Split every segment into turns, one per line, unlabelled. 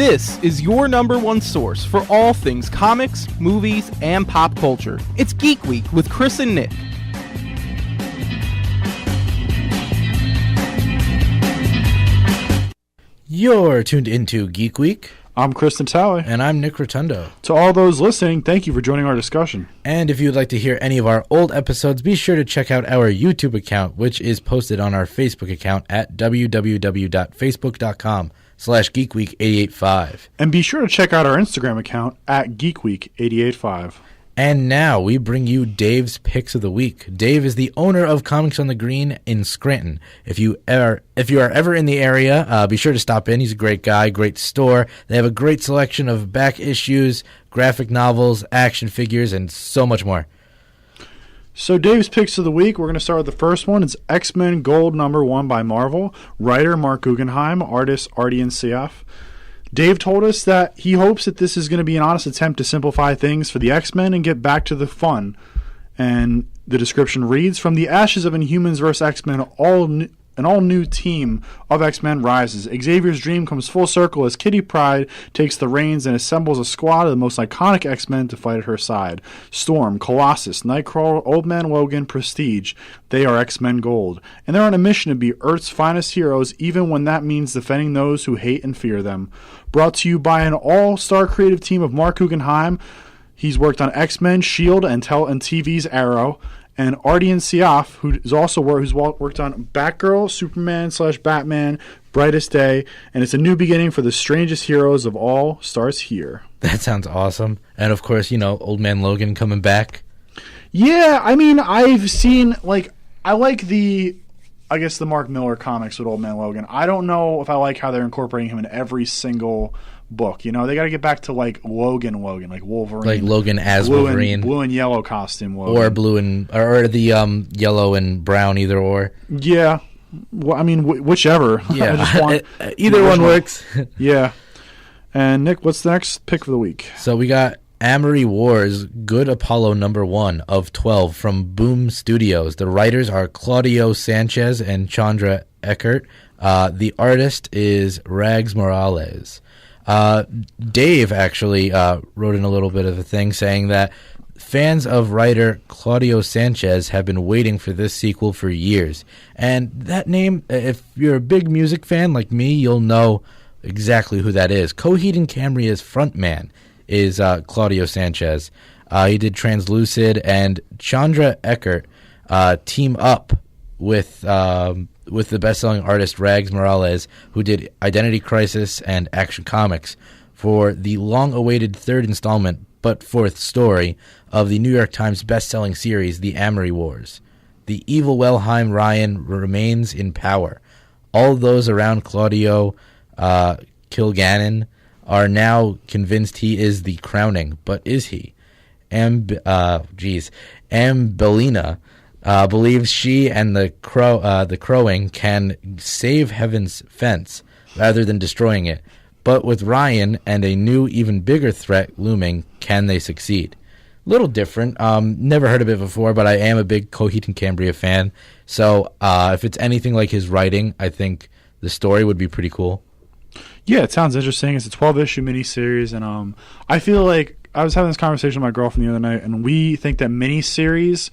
This is your number one source for all things comics, movies, and pop culture. It's Geek Week with Chris and Nick.
You're tuned into Geek Week.
I'm Constantine.
And I'm Nick Rotundo.
To all those listening, thank you for joining our discussion.
And if you'd like to hear any of our old episodes, be sure to check out our YouTube account, which is posted on our Facebook account at www.facebook.com/geekweek885.
And be sure to check out our Instagram account at geekweek885.
And now we bring you Dave's Picks of the Week. Dave is the owner of Comics on the Green in Scranton. If you are ever in the area, be sure to stop in. He's a great guy, great store. They have a great selection of back issues, graphic novels, action figures, and so much more.
So Dave's Picks of the Week, we're going to start with the first one. It's XMen Gold #1 by Marvel. Writer Mark Guggenheim, artist Artie and CF. Dave told us that he hopes that this is going to be an honest attempt to simplify things for the X-Men and get back to the fun. And the description reads, from the ashes of Inhumans vs. X-Men, an all-new team of X-Men rises. Xavier's dream comes full circle as Kitty Pryde takes the reins and assembles a squad of the most iconic X-Men to fight at her side. Storm, Colossus, Nightcrawler, Old Man Logan, Prestige. They are X-Men Gold. And they're on a mission to be Earth's finest heroes, even when that means defending those who hate and fear them. Brought to you by an all-star creative team of Mark Guggenheim. He's worked on X-Men, S.H.I.E.L.D., and TV's Arrow. And Artie and Siaf, who's worked on Batgirl, Superman/Batman, Brightest Day, and it's a new beginning for the strangest heroes of all starts here.
That sounds awesome. And of course, Old Man Logan coming back.
Yeah, I mean, I've seen, I like the Mark Miller comics with Old Man Logan. I don't know if I like how they're incorporating him in every single book. They got to get back to Logan, like Wolverine,
like Logan as Wolverine,
blue and yellow costume, Logan.
or blue and or the yellow and brown, either or.
Yeah, well, I mean whichever.
Yeah, either one works.
Yeah. And Nick, what's the next pick for the week?
So we got Amory Wars, Good Apollo #1 of 12 from Boom Studios. The writers are Claudio Sanchez and Chandra Eckert. The artist is Rags Morales. Dave actually wrote in a little bit of a thing saying that fans of writer Claudio Sanchez have been waiting for this sequel for years. And that name, if you're a big music fan like me, you'll know exactly who that is. Coheed and Cambria's frontman is Claudio Sanchez. He did Translucid, and Chandra Eckert team up with the best-selling artist Rags Morales, who did Identity Crisis and Action Comics, for the long-awaited third installment, but fourth story, of the New York Times best-selling series, The Amory Wars. The evil Wellheim Ryan remains in power. All those around Claudio Kilgannon are now convinced he is the crowning, but is he? Ambelina believes she and the crowing can save Heaven's fence rather than destroying it. But with Ryan and a new, even bigger threat looming, can they succeed? Little different. Never heard of it before, but I am a big Coheed and Cambria fan. So if it's anything like his writing, I think the story would be pretty cool.
Yeah, it sounds interesting. It's a 12-issue miniseries, and I feel like I was having this conversation with my girlfriend the other night, and we think that miniseries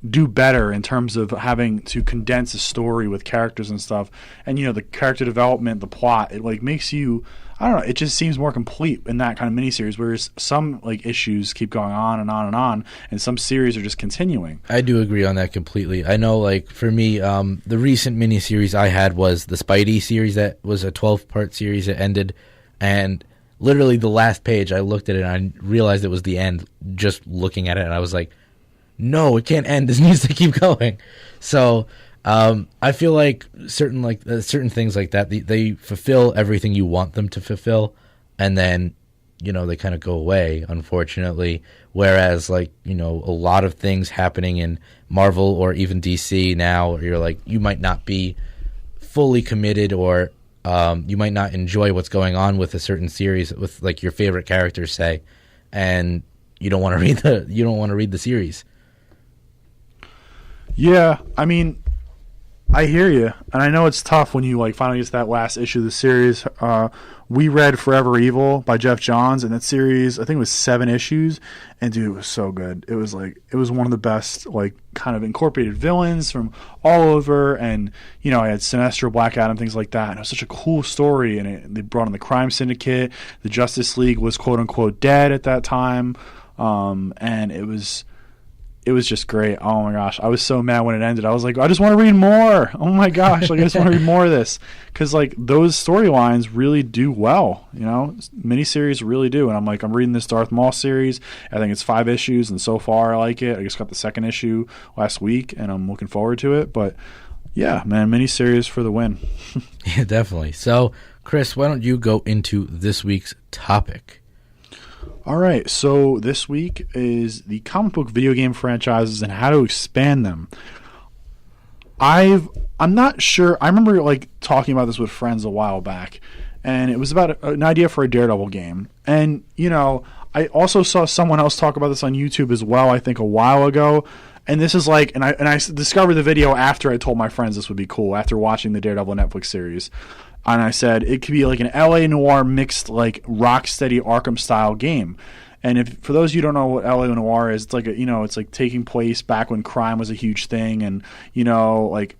do better in terms of having to condense a story with characters and stuff. And, the character development, the plot, it, makes you, I don't know, it just seems more complete in that kind of miniseries, whereas some, issues keep going on and on and on, and some series are just continuing.
I do agree on that completely. I know, for me, the recent miniseries I had was the Spidey series that was a 12-part series that ended, and literally the last page, I looked at it and I realized it was the end just looking at it, and I was like, no, it can't end. This needs to keep going. So I feel like certain things like that, they fulfill everything you want them to fulfill, and then they kind of go away, unfortunately. Whereas a lot of things happening in Marvel or even DC now, you're you might not be fully committed, or you might not enjoy what's going on with a certain series with your favorite characters, say, and you don't want to read the series.
Yeah, I mean, I hear you, and I know it's tough when you like finally get to that last issue of the series. We read Forever Evil by Jeff Johns, and that series, I think it was 7 issues, and dude, it was so good. It was one of the best, like, kind of incorporated villains from all over, and you know, I had Sinestro, Black Adam, things like that, and it was such a cool story. And they brought in the Crime Syndicate. The Justice League was quote unquote dead at that time, and it was just great. Oh my gosh, I was so mad when it ended. I was like, I just want to read more. Oh my gosh, like I just want to read more of this, because like those storylines really do well. You know, miniseries really do. And I'm like, I'm reading this Darth Maul series. I think it's 5 issues, and so far I like it. I just got the 2nd issue last week, and I'm looking forward to it. But yeah, man, miniseries for the win.
Yeah, definitely. So, Chris, why don't you go into this week's topic?
All right, so this week is the comic book video game franchises and how to expand them. I'm not sure. I remember like talking about this with friends a while back, and it was about an idea for a Daredevil game. And you know, I also saw someone else talk about this on YouTube as well, I think a while ago. And this is like, and I discovered the video after I told my friends this would be cool, after watching the Daredevil Netflix series. And I said it could be like an LA Noir mixed like Rocksteady Arkham style game. And if for those of you who don't know what LA Noir is, it's like it's like taking place back when crime was a huge thing, and you know, like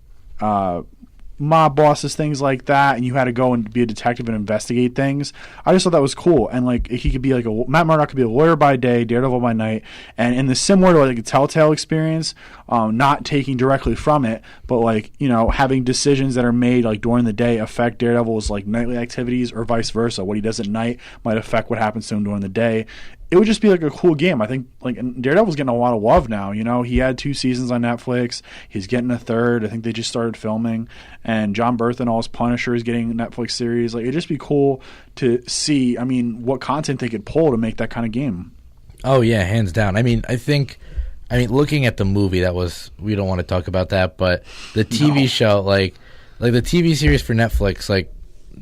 mob bosses, things like that, and you had to go and be a detective and investigate things. I just thought that was cool, and like he could be like Matt Murdock could be a lawyer by day, Daredevil by night, and in the similar to like a Telltale experience, not taking directly from it, but like, you know, having decisions that are made like during the day affect Daredevil's like nightly activities, or vice versa. What he does at night might affect what happens to him during the day. It would just be like a cool game. I think like Daredevil's getting a lot of love now. You know, he had 2 seasons on Netflix. He's getting a 3rd. I think they just started filming. And John Berthenol's Punisher is getting a Netflix series. Like, it'd just be cool to see, I mean, what content they could pull to make that kind of game.
Oh yeah, hands down. I mean, looking at the movie, we don't want to talk about that, but the TV show, like the TV series for Netflix, like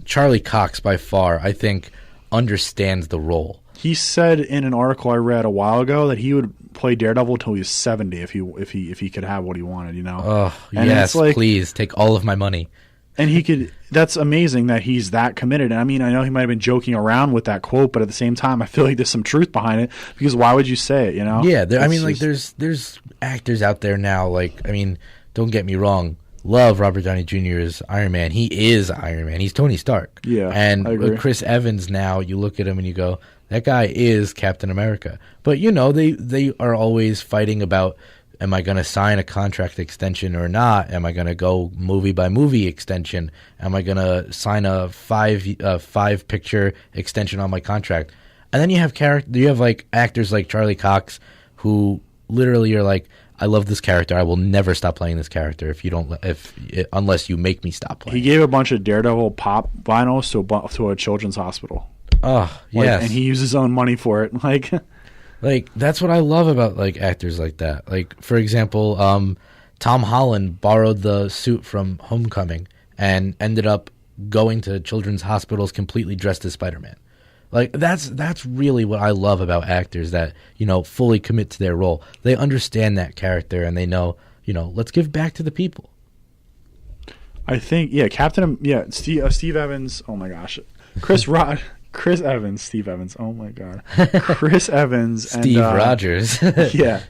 Charlie Cox by far, I think, understands the role.
He said in an article I read a while ago that he would play Daredevil until he was 70 if he could have what he wanted, you know.
Oh, and yes, like, please take all of my money.
And he could. That's amazing that he's that committed. And I mean, I know he might have been joking around with that quote, but at the same time, I feel like there's some truth behind it, because why would you say it, you know?
Yeah, there's actors out there now. Like, I mean, don't get me wrong. Love Robert Downey Jr. as Iron Man. He is Iron Man. He's Tony Stark.
Yeah,
and
I agree.
Chris Evans now, you look at him and you go, that guy is Captain America. But, you know, they are always fighting about, am I going to sign a contract extension or not? Am I going to go movie by movie extension? Am I going to sign a 5 picture extension on my contract? And then you have like actors like Charlie Cox, who literally are like, I love this character. I will never stop playing this character unless you make me stop playing.
He gave a bunch of Daredevil pop vinyls to a children's hospital.
Oh, yes.
And he used his own money for it.
Like that's what I love about like actors like that. Like, for example, Tom Holland borrowed the suit from Homecoming and ended up going to children's hospitals completely dressed as SpiderMan. Like that's really what I love about actors that, you know, fully commit to their role. They understand that character and they know, you know, let's give back to the people.
I think, yeah, Steve Evans. Oh my gosh, Chris Evans, Steve Evans. Oh my god, Chris Evans,
Steve Rogers.
Yeah.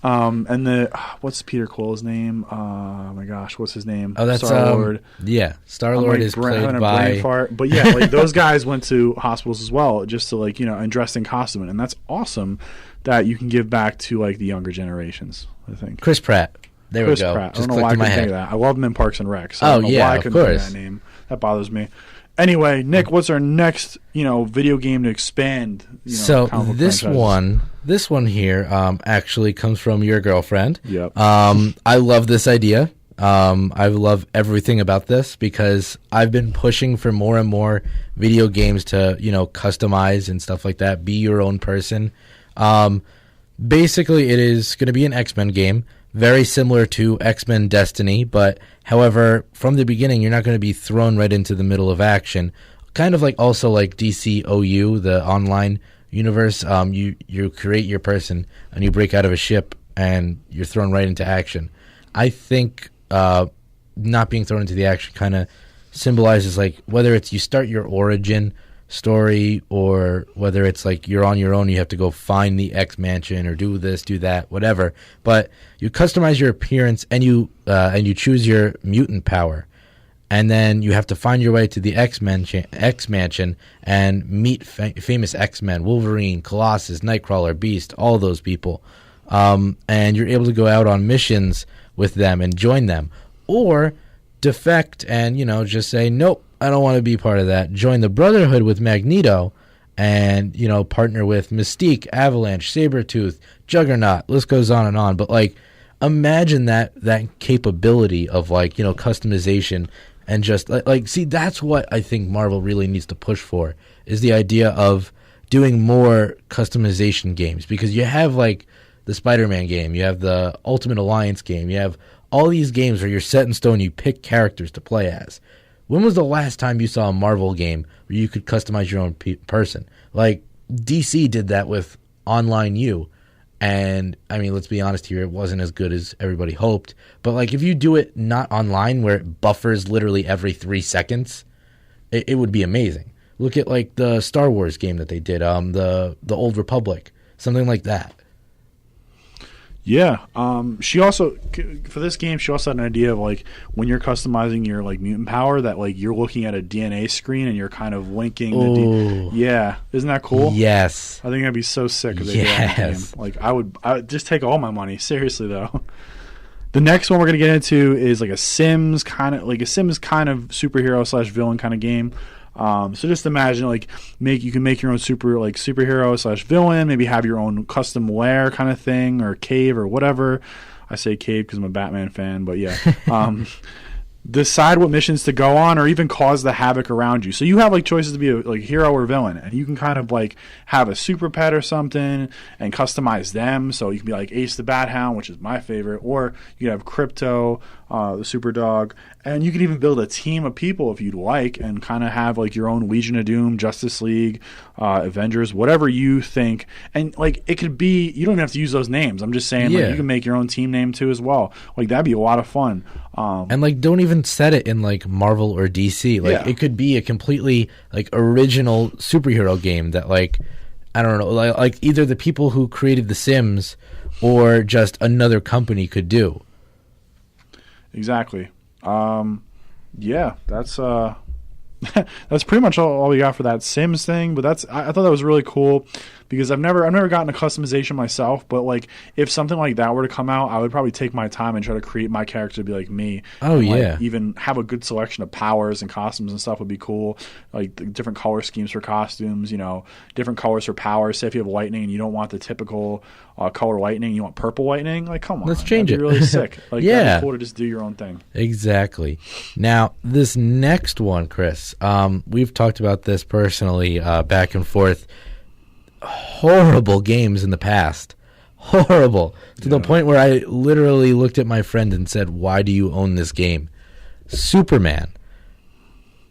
And what's Peter Quill's name? Oh my gosh, what's his name?
Oh, that's
Star-Lord.
Yeah, Star-Lord is played by.
But yeah, like those guys went to hospitals as well, just to like, you know, and dressed in costume, and that's awesome that you can give back to like the younger generations. I think
Chris Pratt. There we go.
Pratt. I don't know why I couldn't think of that. I love him in Parks and Rec. So
I
don't know why I
of
couldn't
course.
think of that name. That bothers me. Anyway, Nick, what's our next, you know, video game to expand? You know,
so this one here actually comes from your girlfriend.
Yep.
I love this idea. I love everything about this because I've been pushing for more and more video games to, you know, customize and stuff like that. Be your own person. Basically, it is going to be an X-Men game, very similar to X-Men Destiny, but however, from the beginning, you're not going to be thrown right into the middle of action. Kind of like also like DCOU, the online universe. You create your person and you break out of a ship and you're thrown right into action. I think not being thrown into the action kind of symbolizes like whether it's you start your origin story or whether it's like you're on your own, you have to go find the X mansion or do this, do that, whatever. But you customize your appearance and you choose your mutant power. And then you have to find your way to the X Mansion and meet famous X-Men, Wolverine, Colossus, Nightcrawler, Beast, all those people. And you're able to go out on missions with them and join them. Or defect and, just say, nope, I don't want to be part of that. Join the Brotherhood with Magneto and, partner with Mystique, Avalanche, Sabretooth, Juggernaut. List goes on and on. But, imagine that capability of, customization. And just see, that's what I think Marvel really needs to push for, is the idea of doing more customization games. Because you have the SpiderMan game, you have the Ultimate Alliance game, you have all these games where you're set in stone, you pick characters to play as. When was the last time you saw a Marvel game where you could customize your own person? DC did that with Online U. And, let's be honest here, it wasn't as good as everybody hoped. But, if you do it not online, where it buffers literally every 3 seconds, it would be amazing. Look at, the Star Wars game that they did, the Old Republic, something like that.
Yeah. She also, for this game, she also had an idea of, when you're customizing your, mutant power, that, you're looking at a DNA screen and you're kind of linking yeah. Isn't that cool?
Yes.
I think that'd be so sick if they did that in the game. I would just take all my money. Seriously, though. The next one we're going to get into is, a Sims kind of superhero / villain kind of game. So just imagine you can make your own superhero / villain, maybe have your own custom lair kind of thing or cave or whatever. I say cave because I'm a Batman fan, but yeah. Decide what missions to go on or even cause the havoc around you. So you have choices to be a hero or villain, and you can kind of have a super pet or something and customize them. So you can be Ace the Bat Hound, which is my favorite, or you can have Crypto, the super dog, and you can even build a team of people if you'd like and kind of have your own Legion of Doom, Justice League, Avengers, whatever you think. And it could be, you don't even have to use those names. I'm just saying you can make your own team name too as well. That'd be a lot of fun.
And don't even set it in Marvel or DC. It could be a completely original superhero game that I don't know, either the people who created The Sims or just another company could do.
Exactly. Yeah, that's that's pretty much all we got for that Sims thing. But I thought that was really cool because I've never gotten a customization myself. But if something like that were to come out, I would probably take my time and try to create my character to be like me.
Oh,
and,
yeah.
Even have a good selection of powers and costumes and stuff would be cool. The different color schemes for costumes, different colors for powers. Say if you have lightning and you don't want the typical color lightning, you want purple lightning. Come on,
let's change it.
That'd be really sick.
Yeah,
that'd be cool to just do your own thing.
Exactly. Now this next one, Chris, we've talked about this personally, back and forth. Horrible games in the past. Horrible. To the point where I literally looked at my friend and said, why do you own this game? Superman.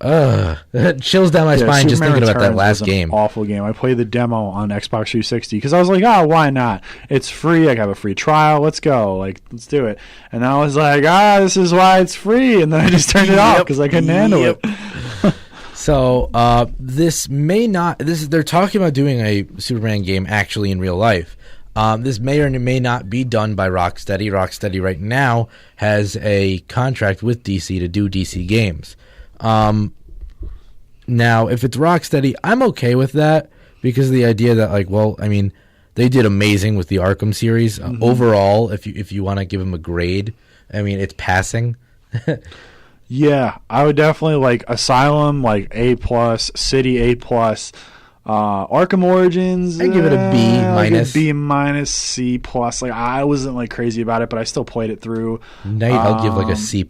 It chills down my spine just thinking about that last game.
Awful game. I played the demo on Xbox 360 because I was like, why not? It's free. I have a free trial. Let's go. Let's do it. And I was like, this is why it's free. And then I just turned it off because I couldn't handle it.
So they're talking about doing a Superman game actually in real life. This may or may not be done by Rocksteady. Rocksteady right now has a contract with DC to do DC games. Now, if it's Rocksteady, I'm okay with that because of the idea that they did amazing with the Arkham series. Overall, if you want to give them a grade, it's passing.
Yeah, I would definitely Asylum, A+, City A+, Arkham Origins.
I give it a B minus.
B-, C+. I wasn't crazy about it, but I still played it through.
Night, I'll give a C+.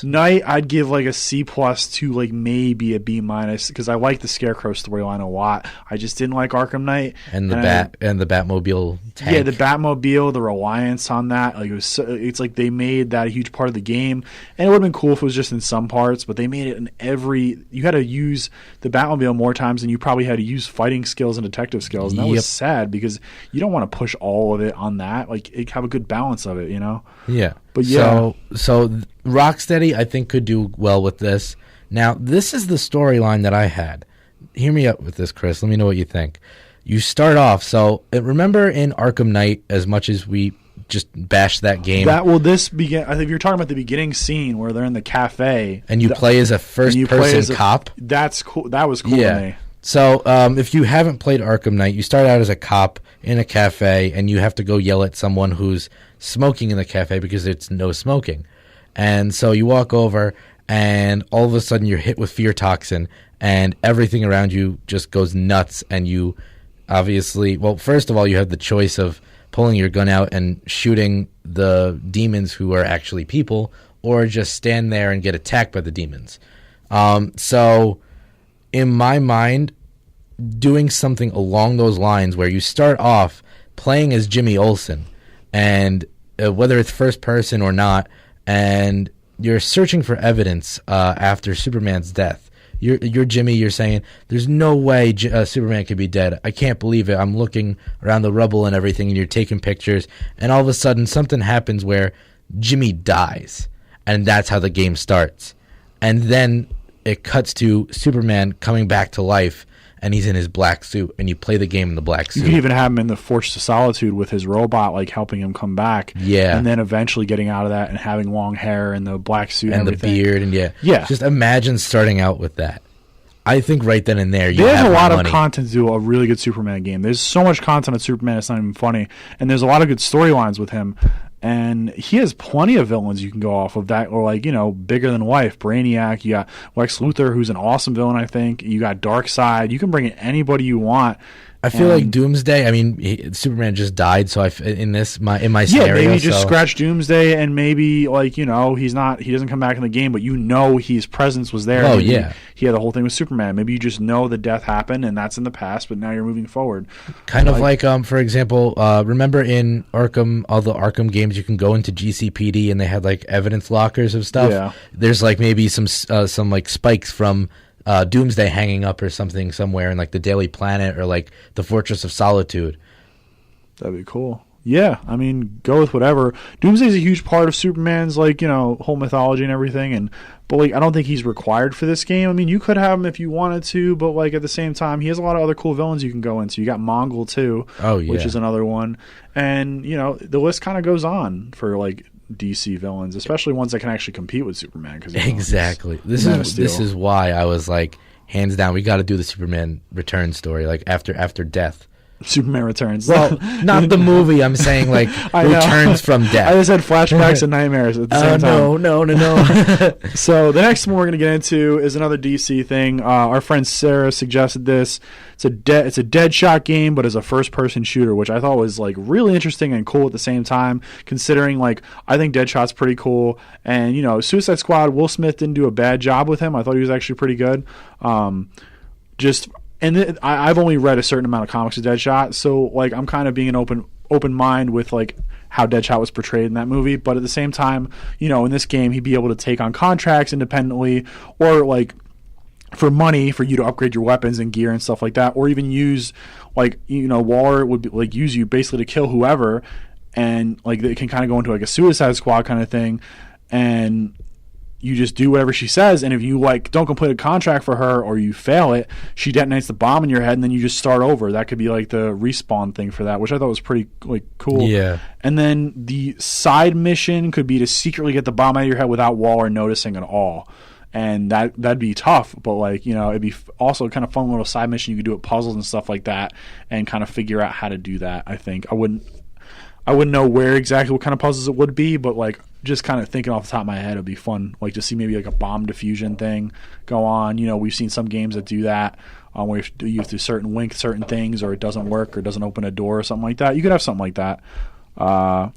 Night, I'd give a C+ to maybe a B- because I like the Scarecrow storyline a lot. I just didn't like Arkham Knight
and the Batmobile tank.
Yeah, the Batmobile, the reliance on that. It's they made that a huge part of the game, and it would have been cool if it was just in some parts, but they made it in every. You had to use the Batmobile more times than you probably had to use fighting skills and detective skills. And that was sad because you don't want to push all of it on that. Like, have a good balance of it, you know?
Yeah.
But yeah.
So Rocksteady, I think, could do well with this. Now, this is the storyline that I had. Hear me out with this, Chris. Let me know what you think. You start off, so remember in Arkham Knight, as much as we just bashed that game.
This begin. I think you're talking about the beginning scene where they're in the cafe.
And you play as a first-person cop.
That's cool. That was cool to me.
So if you haven't played Arkham Knight, you start out as a cop in a cafe, and you have to go yell at someone who's smoking in the cafe because it's no smoking. And so you walk over, and all of a sudden you're hit with fear toxin, and everything around you just goes nuts, and you obviously, well, first of all, you have the choice of pulling your gun out and shooting the demons who are actually people, or just stand there and get attacked by the demons. So in my mind, doing something along those lines where you start off playing as Jimmy Olsen, and whether it's first person or not, and you're searching for evidence after Superman's death. You're Jimmy. You're saying, there's no way Superman could be dead. I can't believe it. I'm looking around the rubble and everything, and you're taking pictures. And all of a sudden, something happens where Jimmy dies. And that's how the game starts. And then it cuts to Superman coming back to life, and he's in his black suit, and you play the game in the black suit.
You can even have him in the Fortress of Solitude with his robot, like, helping him come back.
Yeah.
And then eventually getting out of that and having long hair and the black suit
and
everything.
The beard. And
yeah.
Just imagine starting out with that. I think right then and there,
there's a lot of content to do a really good Superman game. There's so much content on Superman, it's not even funny. And there's a lot of good storylines with him. And he has plenty of villains you can go off of that, or like, you know, bigger than life. Brainiac, you got Lex Luthor, who's an awesome villain, I think. You got Darkseid. You can bring in anybody you want.
I feel like Doomsday. I mean, Superman just died, so in my scenario,
maybe just scratch Doomsday, and maybe, like, you know, he doesn't come back in the game, but you know his presence was there.
Oh, yeah.
He had the whole thing with Superman. Maybe you just know the death happened, and that's in the past, but now you're moving forward.
Kind of like for example, remember in Arkham, all the Arkham games, you can go into GCPD, and they had like evidence lockers of stuff.
Yeah.
There's like maybe some like spikes from Doomsday hanging up or something somewhere in like the Daily Planet or like the Fortress of Solitude.
That'd be cool. Yeah, I mean, go with whatever. Doomsday's a huge part of Superman's, like, you know, whole mythology and everything, but like, I don't think he's required for this game. I mean, you could have him if you wanted to, but like at the same time, he has a lot of other cool villains you can go into. You got Mongol too, which is another one, and you know, the list kind of goes on for like DC villains, especially ones that can actually compete with Superman. Cause,
exactly. This is why I was like, hands down, we got to do the Superman Return story, like after death.
Superman Returns.
Well, not the movie. I'm saying like Returns from death.
I just had flashbacks and nightmares at the same time.
No.
So the next one we're going to get into is another DC thing. Our friend Sarah suggested this. It's a Deadshot game, but as a first-person shooter, which I thought was like really interesting and cool at the same time. Considering like I think Deadshot's pretty cool, and you know, Suicide Squad. Will Smith didn't do a bad job with him. I thought he was actually pretty good. And I've only read a certain amount of comics of Deadshot, so like I'm kind of being an open mind with like how Deadshot was portrayed in that movie. But at the same time, you know, in this game, he'd be able to take on contracts independently, or like for money for you to upgrade your weapons and gear and stuff like that, or even use like, you know, Waller would be, like use you basically to kill whoever, and like it can kind of go into like a Suicide Squad kind of thing, and you just do whatever she says, and if you like don't complete a contract for her or you fail it, she detonates the bomb in your head, and then you just start over. That could be like the respawn thing for that, which I thought was pretty like cool.
Yeah.
And then the side mission could be to secretly get the bomb out of your head without Waller noticing at all, and that'd be tough. But like, you know, it'd be also kind of fun little side mission you could do with puzzles and stuff like that, and kind of figure out how to do that. I think I wouldn't know where exactly what kind of puzzles it would be, but like just kind of thinking off the top of my head, it'd be fun, like to see maybe like a bomb diffusion thing go on. You know, we've seen some games that do that, where you have to link certain things, or it doesn't work, or it doesn't open a door, or something like that. You could have something like that.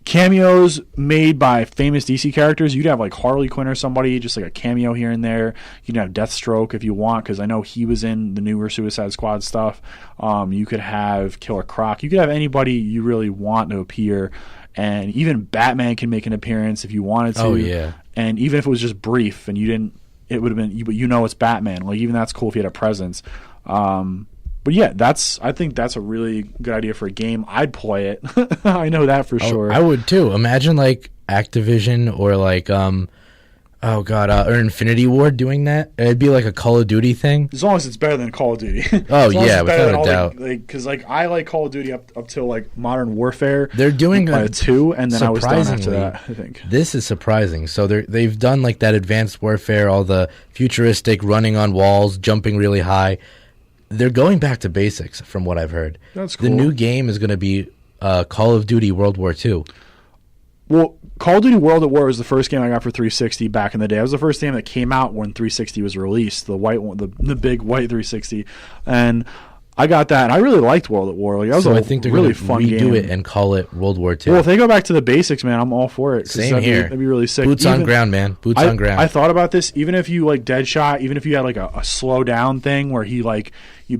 Cameos made by famous DC characters. You'd have like Harley Quinn or somebody, just like a cameo here and there. You can have Deathstroke if you want, because I know he was in the newer Suicide Squad stuff. You could have Killer Croc. You could have anybody you really want to appear. And even Batman can make an appearance if you wanted to.
Oh, yeah.
And even if it was just brief and you didn't, it would have been, but you know it's Batman. Like, even that's cool if you had a presence. But But yeah, I think that's a really good idea for a game. I'd play it. I know that for sure.
I would too. Imagine like Activision or like or Infinity Ward doing that. It'd be like a Call of Duty thing.
As long as it's better than Call of Duty.
Oh yeah, without a doubt.
Because I like Call of Duty up till like Modern Warfare.
They're doing
2, and then I was done after that. I think
this is surprising. So they've done like that Advanced Warfare, all the futuristic running on walls, jumping really high. They're going back to basics, from what I've heard.
That's cool.
The new game is going to be Call of Duty World War II.
Well, Call of Duty World at War was the first game I got for 360 back in the day. It was the first game that came out when 360 was released, the white one, the big white 360, and I got that, and I really liked World at War. Like, that was
I think they're
really
gonna
fun
redo
game.
it and call it World War II.
Well, if they go back to the basics, man, I'm all for it.
Same here.
That'd be really sick.
Boots on ground, man. Boots on ground.
I thought about this. Even if you like Deadshot, even if you had like a slow down thing where he like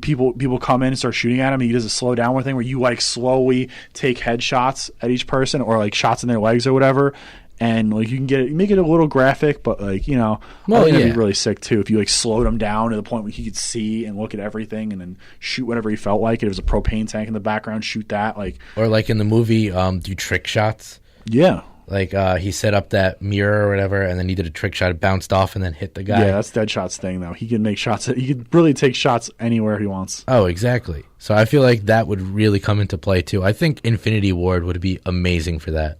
people come in and start shooting at him, and he does a slow down thing where you like slowly take headshots at each person or like shots in their legs or whatever. And like you can make it a little graphic, but like, you know, I think that'd be really sick too if you like slowed him down to the point where he could see and look at everything and then shoot whatever he felt like. If it was a propane tank in the background, shoot that. Like,
or like in the movie, do trick shots.
Yeah.
Like he set up that mirror or whatever, and then he did a trick shot, it bounced off, and then hit the guy.
Yeah, that's Deadshot's thing though. He can make shots. He could really take shots anywhere he wants.
Oh, exactly. So I feel like that would really come into play too. I think Infinity Ward would be amazing for that.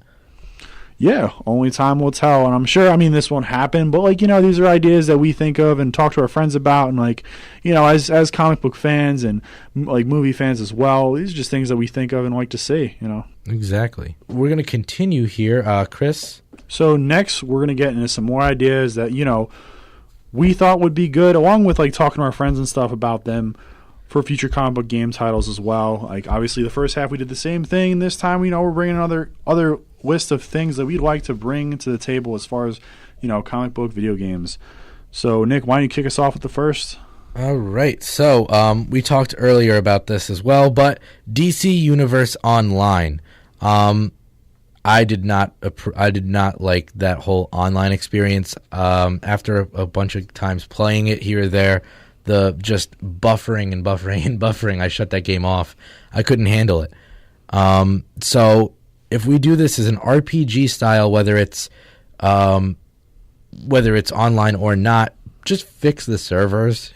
Yeah, only time will tell. And I'm sure, I mean, this won't happen, but like, you know, these are ideas that we think of and talk to our friends about. And like, you know, as comic book fans and like movie fans as well, these are just things that we think of and like to see, you know.
Exactly. We're going to continue here. Chris?
So next, we're going to get into some more ideas that, you know, we thought would be good, along with like talking to our friends and stuff about them for future comic book game titles as well. Like, obviously, the first half we did the same thing. This time, you know, we're bringing other list of things that we'd like to bring to the table as far as, you know, comic book video games. So, Nick, why don't you kick us off with the first?
All right. So, we talked earlier about this as well, but DC Universe Online. I did not like that whole online experience. After a bunch of times playing it here or there, the just buffering and buffering and buffering, I shut that game off. I couldn't handle it. So if we do this as an RPG style, whether it's online or not, just fix the servers.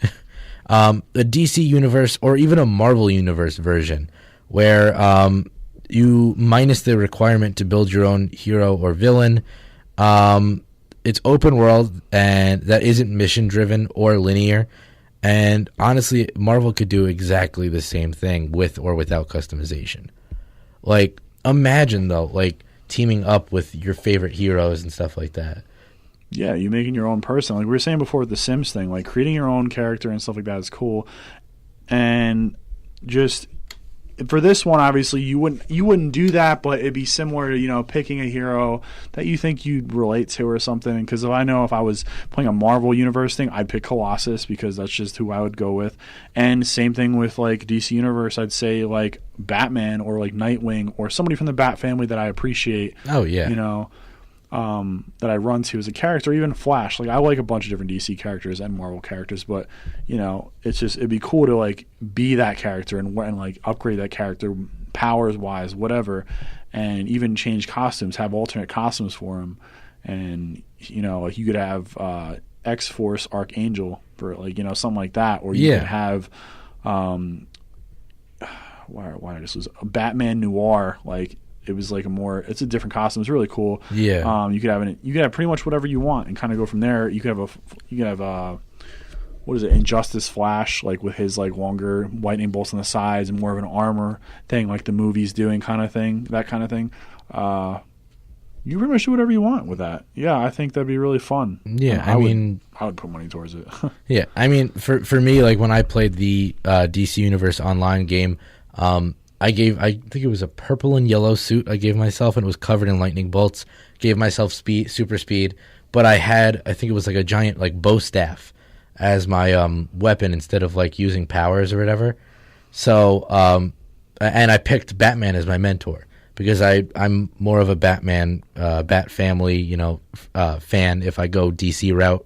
A DC Universe or even a Marvel Universe version where you minus the requirement to build your own hero or villain. It's open world and that isn't mission driven or linear. And honestly, Marvel could do exactly the same thing with or without customization. Like, imagine, though, like, teaming up with your favorite heroes and stuff like that.
Yeah, you making your own person. Like we were saying before with the Sims thing, like, creating your own character and stuff like that is cool. And just for this one, obviously, you wouldn't do that, but it'd be similar to, you know, picking a hero that you think you'd relate to or something. Because if I was playing a Marvel Universe thing, I'd pick Colossus because that's just who I would go with. And same thing with like DC Universe, I'd say like Batman or like Nightwing or somebody from the Bat family that I appreciate.
Oh yeah,
you know. That I run to as a character, even Flash. Like, I like a bunch of different DC characters and Marvel characters, but, you know, it'd be cool to, like, be that character and like, upgrade that character powers-wise, whatever, and even change costumes, have alternate costumes for him. And, you know, like, you could have X-Force Archangel for, like, you know, something like that, or you could have, why I just was Batman Noir, like, it was like it's a different costume. It's really cool.
Yeah.
You could have pretty much whatever you want and kind of go from there. You could have what is it, Injustice Flash, like with his like longer lightning bolts on the sides and more of an armor thing, like the movie's doing kind of thing, that kind of thing. You pretty much do whatever you want with that. Yeah, I think that'd be really fun.
Yeah,
I would put money towards it.
Yeah, I mean, for me, like when I played the DC Universe Online game, I think it was a purple and yellow suit I gave myself, and it was covered in lightning bolts. Gave myself super speed, but I think it was like a giant like bow staff as my weapon instead of like using powers or whatever. So, and I picked Batman as my mentor because I'm more of a Batman, Bat family, you know, fan if I go DC route.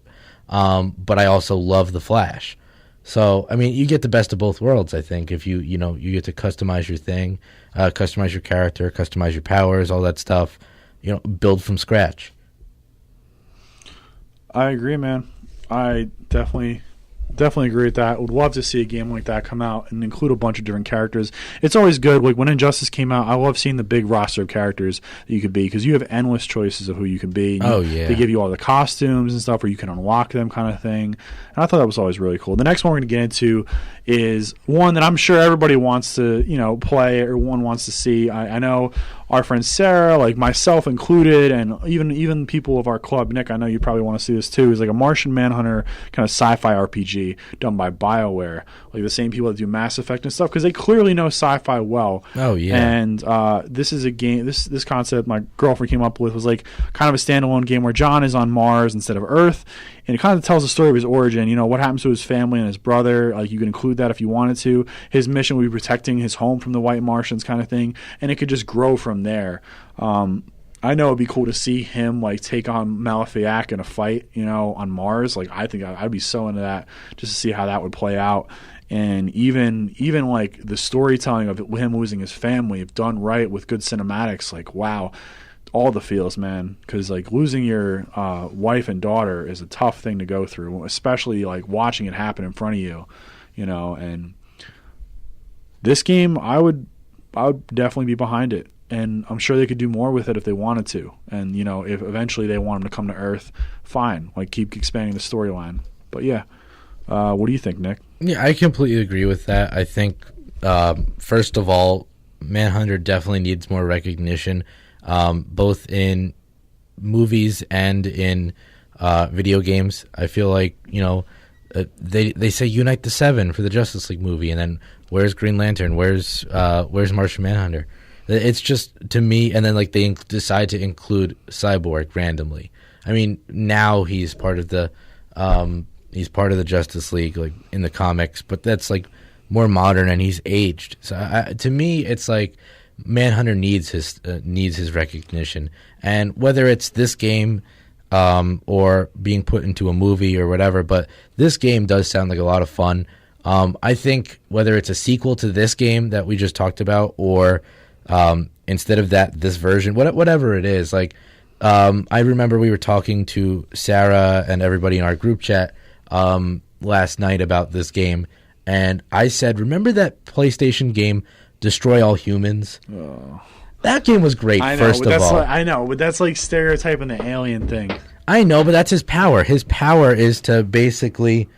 But I also love the Flash. So, I mean, you get the best of both worlds, I think, if you get to customize your thing, customize your character, customize your powers, all that stuff, build from scratch.
I agree, man. I definitely agree with that. Would love to see a game like that come out and include a bunch of different characters. It's always good. Like when Injustice came out, I love seeing the big roster of characters that you could be, because you have endless choices of who you can be.
Yeah.
They give you all the costumes and stuff where you can unlock them, kind of thing. And I thought that was always really cool. The next one we're going to get into is one that I'm sure everybody wants to, play, or one wants to see. I know our friend Sarah, like myself included, and even people of our club, Nick, I know you probably want to see this too, is like a Martian Manhunter kind of sci-fi RPG done by BioWare, like the same people that do Mass Effect and stuff, because they clearly know sci-fi well.
Oh yeah.
And this is a game. This concept my girlfriend came up with was like kind of a standalone game where John is on Mars instead of Earth, and it kind of tells the story of his origin. What happens to his family and his brother. Like you can include that if you wanted to. His mission would be protecting his home from the White Martians, kind of thing, and it could just grow from there. I know it'd be cool to see him like take on Malefiak in a fight, on Mars. Like I think I'd be so into that, just to see how that would play out. And even like the storytelling of him losing his family, if done right with good cinematics, like wow, all the feels, man. Because like losing your wife and daughter is a tough thing to go through, especially like watching it happen in front of you, And this game, I would definitely be behind it. And I'm sure they could do more with it if they wanted to. And, if eventually they want him to come to Earth, fine. Like, keep expanding the storyline. But, yeah. What do you think, Nick?
Yeah, I completely agree with that. I think, first of all, Manhunter definitely needs more recognition, both in movies and in video games. I feel like, they say Unite the Seven for the Justice League movie, and then where's Green Lantern? Where's Martian Manhunter? It's just, to me, and then like they decide to include Cyborg randomly. I mean, now he's part of the Justice League, like in the comics, but that's like more modern and he's aged. So to me, it's like Manhunter needs his recognition, and whether it's this game or being put into a movie or whatever, but this game does sound like a lot of fun. I think whether it's a sequel to this game that we just talked about, or instead of that, this version, whatever it is, like I remember we were talking to Sarah and everybody in our group chat last night about this game, and I said, remember that PlayStation game, Destroy All Humans?
Oh.
That game was great, first of all.
I know, but that's like stereotyping the alien thing.
I know, but that's his power. His power is to basically,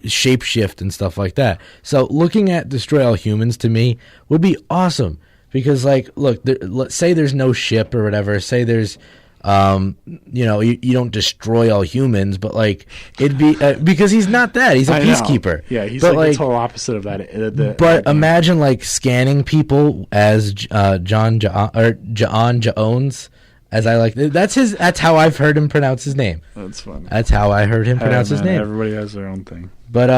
shapeshift and stuff like that. So looking at Destroy All Humans to me would be awesome, because like, look, let's say there's no ship or whatever. Say there's, you don't destroy all humans, but like it'd be because he's not that. He's a peacekeeper.
Yeah, he's like the total opposite of that.
But imagine like scanning people as John Jones. As I like, that's how I've heard him pronounce his name.
That's funny.
That's how I heard him pronounce his name.
Everybody has their own thing.
But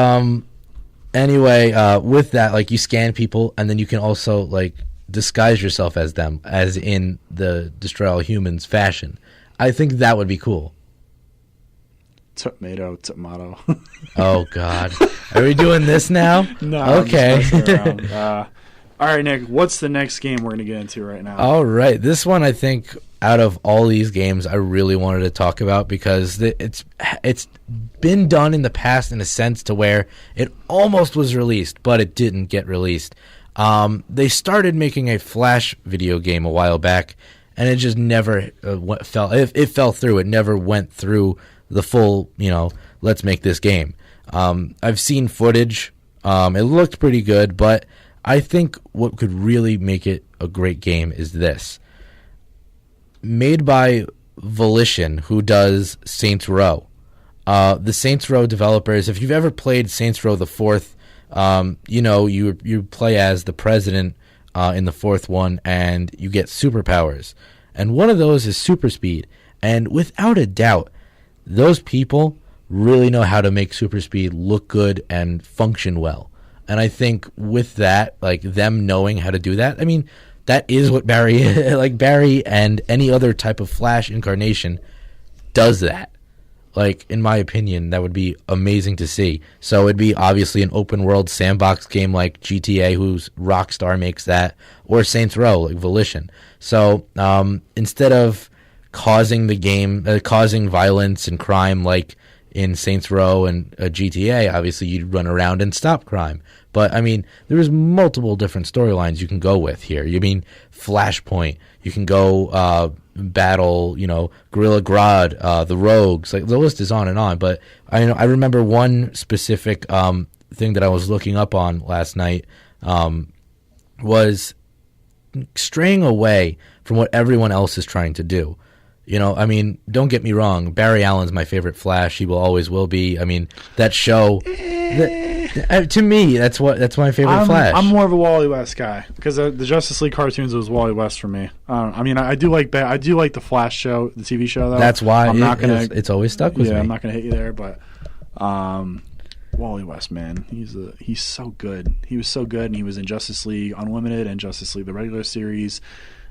anyway, with that, like you scan people, and then you can also like disguise yourself as them, as in the Destroy All Humans fashion. I think that would be cool.
Tomato.
Oh God, are we doing this now?
No.
Okay.
All right, Nick. What's the next game we're going to get into right now?
All right, this one I think, out of all these games, I really wanted to talk about, because it's been done in the past in a sense to where it almost was released, but it didn't get released. They started making a Flash video game a while back, and it just never fell. It fell through. It never went through the full, let's make this game. I've seen footage. It looked pretty good, but I think what could really make it a great game is this. Made by Volition, who does Saints Row. The Saints Row developers, if you've ever played Saints Row the 4th, you play as the president in the 4th one, and you get superpowers. And one of those is super speed. And without a doubt, those people really know how to make super speed look good and function well. And I think with that, like them knowing how to do that, I mean, that is what Barry and any other type of Flash incarnation does that. like, in my opinion, that would be amazing to see. So it'd be obviously an open world sandbox game like GTA, whose Rockstar makes that, or Saints Row, like Volition. So instead of causing violence and crime like in Saints Row and GTA, obviously you'd run around and stop crime. But I mean, there's multiple different storylines you can go with here. You mean Flashpoint? You can go battle, Gorilla Grodd, the Rogues. Like, the list is on and on. But I remember one specific thing that I was looking up on last night was straying away from what everyone else is trying to do. I mean, don't get me wrong. Barry Allen's my favorite Flash. He always will be. I mean, that show, to me, that's my favorite Flash.
I'm more of a Wally West guy because the Justice League cartoons was Wally West for me. I mean, I do like the Flash show, the TV show though.
That's why it's always stuck with me.
I'm not gonna hit you there, but Wally West, man, he's so good. He was so good, and he was in Justice League Unlimited and Justice League the regular series.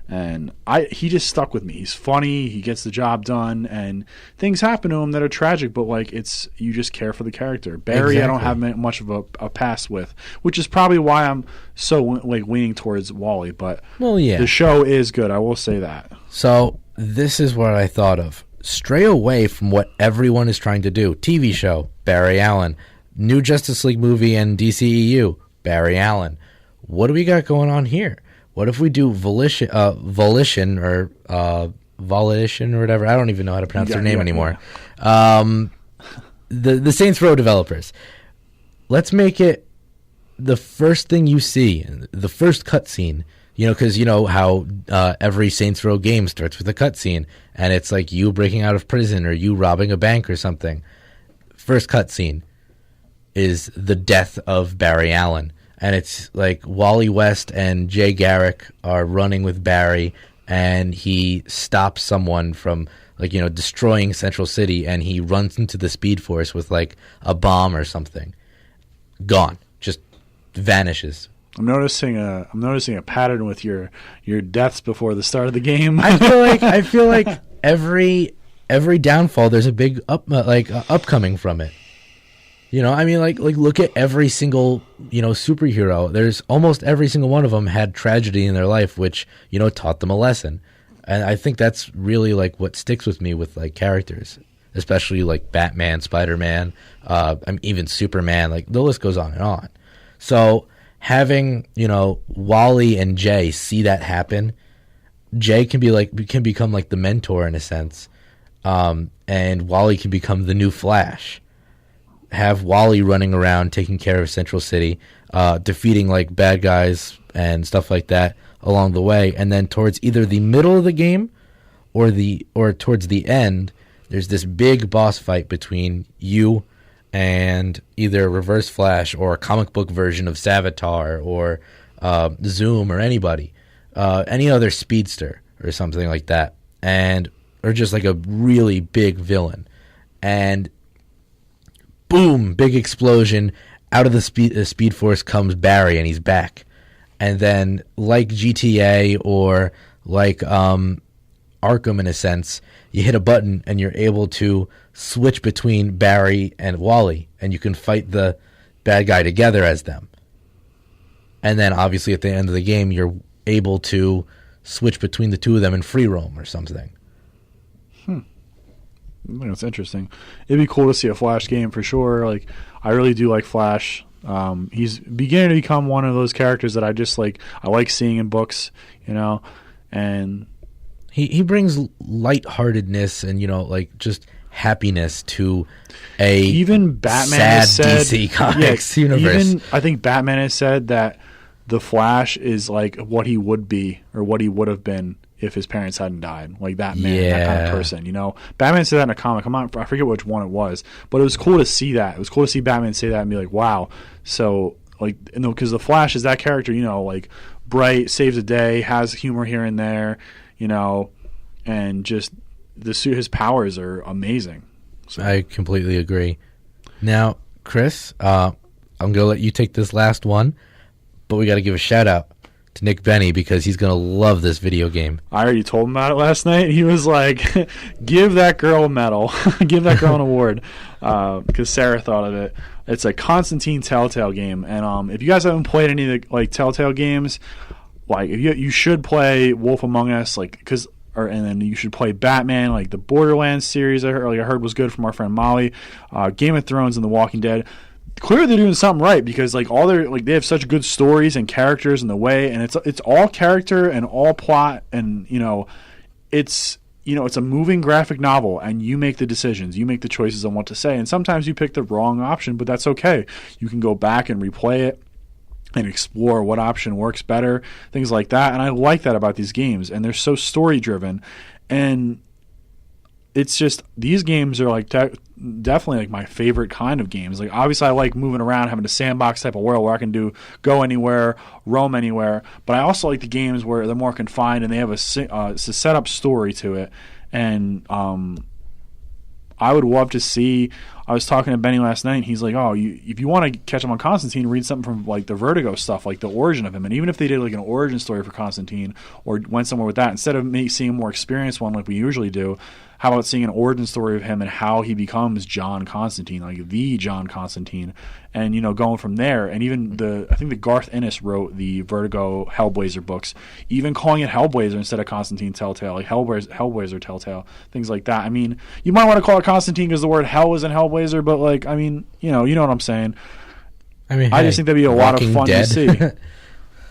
And he just stuck with me. He's funny. He gets the job done, and things happen to him that are tragic. But like, you just care for the character. Barry, exactly. I don't have much of a past with, which is probably why I'm so like leaning towards Wally. But the show is good. I will say that.
So this is what I thought of: stray away from what everyone is trying to do. TV show, Barry Allen. New Justice League movie and DCEU, Barry Allen. What do we got going on here? What if we do Volition or Volition or whatever? I don't even know how to pronounce their name anymore. The Saints Row developers. Let's make it the first thing you see, the first cutscene. Because how every Saints Row game starts with a cutscene, and it's like you breaking out of prison or you robbing a bank or something. First cutscene is the death of Barry Allen. And it's like Wally West and Jay Garrick are running with Barry, and he stops someone from destroying Central City, and he runs into the Speed Force with like a bomb or something. Gone, just vanishes.
I'm noticing a pattern with your deaths before the start of the game.
I feel like every downfall there's a big upcoming from it. I mean, like look at every single, superhero. There's almost every single one of them had tragedy in their life, which, taught them a lesson. And I think that's really like what sticks with me with like characters, especially like Batman, SpiderMan, even Superman, like the list goes on and on. So having, Wally and Jay see that happen, Jay can become like the mentor in a sense. And Wally can become the new Flash. Have Wally running around taking care of Central City, defeating like bad guys and stuff like that along the way, and then towards either the middle of the game or towards the end, there's this big boss fight between you and either Reverse Flash or a comic book version of Savitar or Zoom or anybody, any other speedster or something like that, or just like a really big villain, and boom, big explosion. Out of the Speed Force comes Barry, and he's back. And then, like GTA or like Arkham in a sense, you hit a button and you're able to switch between Barry and Wally, and you can fight the bad guy together as them. And then, obviously, at the end of the game, you're able to switch between the two of them in free roam or something.
I think that's interesting. It'd be cool to see a Flash game for sure. Like, I really do like Flash. He's beginning to become one of those characters that I just like. I like seeing in books, and
he brings lightheartedness and like just happiness to a
even Batman
sad
has said,
DC Comics universe.
Even I think Batman has said that the Flash is like what he would be or what he would have been if his parents hadn't died, like that man, that kind of person, Batman said that in a comic. I forget which one it was, but it was cool to see that. It was cool to see Batman say that and be like, wow. So, like, because the Flash is that character, like bright, saves the day, has humor here and there, and just his powers are amazing. So.
I completely agree. Now, Chris, I'm going to let you take this last one, but we got to give a shout out to Nick Benny because he's going to love this video game.
I already told him about it last night. He was like, give that girl a medal. Give that girl an award. Because Sarah thought of it. It's a Constantine Telltale game. And if you guys haven't played any of the like Telltale games, like if you should play Wolf Among Us, like and then you should play Batman, like the Borderlands series. I heard was good from our friend Molly. Game of Thrones and The Walking Dead. Clearly they're doing something right because like all their like they have such good stories and characters in the way, and it's all character and all plot, and it's a moving graphic novel, and you make the decisions, you make the choices on what to say, and sometimes you pick the wrong option, but that's okay. You can go back and replay it and explore what option works better, things like that. And I like that about these games, and they're so story driven, and it's just these games are like definitely like my favorite kind of games. Like obviously I like moving around, having a sandbox type of world where I can go anywhere, roam anywhere, but I also like the games where they're more confined and they have a set up story to it. And I would love to see. I was talking to Benny last night, and he's like, if you want to catch him on Constantine, read something from like the Vertigo stuff, like the origin of him. And even if they did like an origin story for Constantine or went somewhere with that, instead of me seeing a more experienced one like we usually do, how about seeing an origin story of him and how he becomes John Constantine, like the John Constantine, and going from there. And even I think the Garth Ennis wrote the Vertigo Hellblazer books, even calling it Hellblazer instead of Constantine Telltale, like Hellblazer Telltale, things like that. I mean, you might want to call it Constantine because the word hell is in Hellblazer, but like, I mean, you know what I'm saying. I mean, I just think that'd be a lot of fun to see.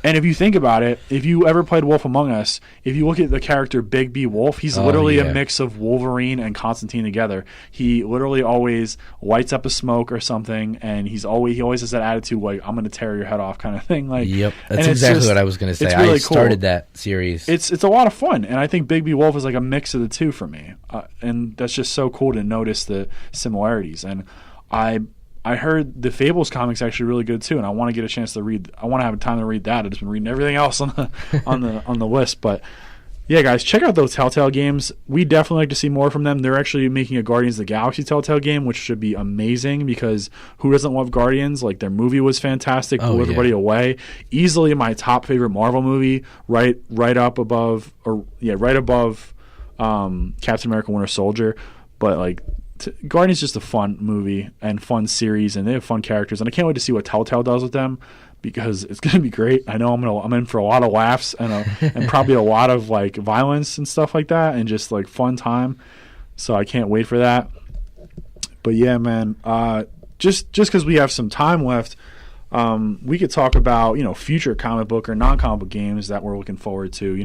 And if you think about it, if you ever played Wolf Among Us, if you look at the character Big B Wolf, he's literally a mix of Wolverine and Constantine together. He literally always lights up a smoke or something, and he always has that attitude like, I'm going to tear your head off kind of thing. Like,
yep, that's exactly what I was going to say. Really I started that series.
It's a lot of fun, and I think Big B Wolf is like a mix of the two for me. And that's just so cool to notice the similarities. And I heard the Fables comics actually really good too, and I want to get a chance to read. I want to have time to read that. I've just been reading everything else on the list. But yeah, guys, check out those Telltale games. We definitely like to see more from them. They're actually making a Guardians of the Galaxy Telltale game, which should be amazing because who doesn't love Guardians? Like their movie was fantastic, blew everybody away. Easily my top favorite Marvel movie, right above Captain America: Winter Soldier. But like. Guardians is just a fun movie and fun series, and they have fun characters, and I can't wait to see what Telltale does with them because it's going to be great. I know I'm in for a lot of laughs and probably a lot of like violence and stuff like that, and just like fun time. So I can't wait for that. But yeah, man, just because we have some time left, we could talk about future comic book or non-comic book games that we're looking forward to.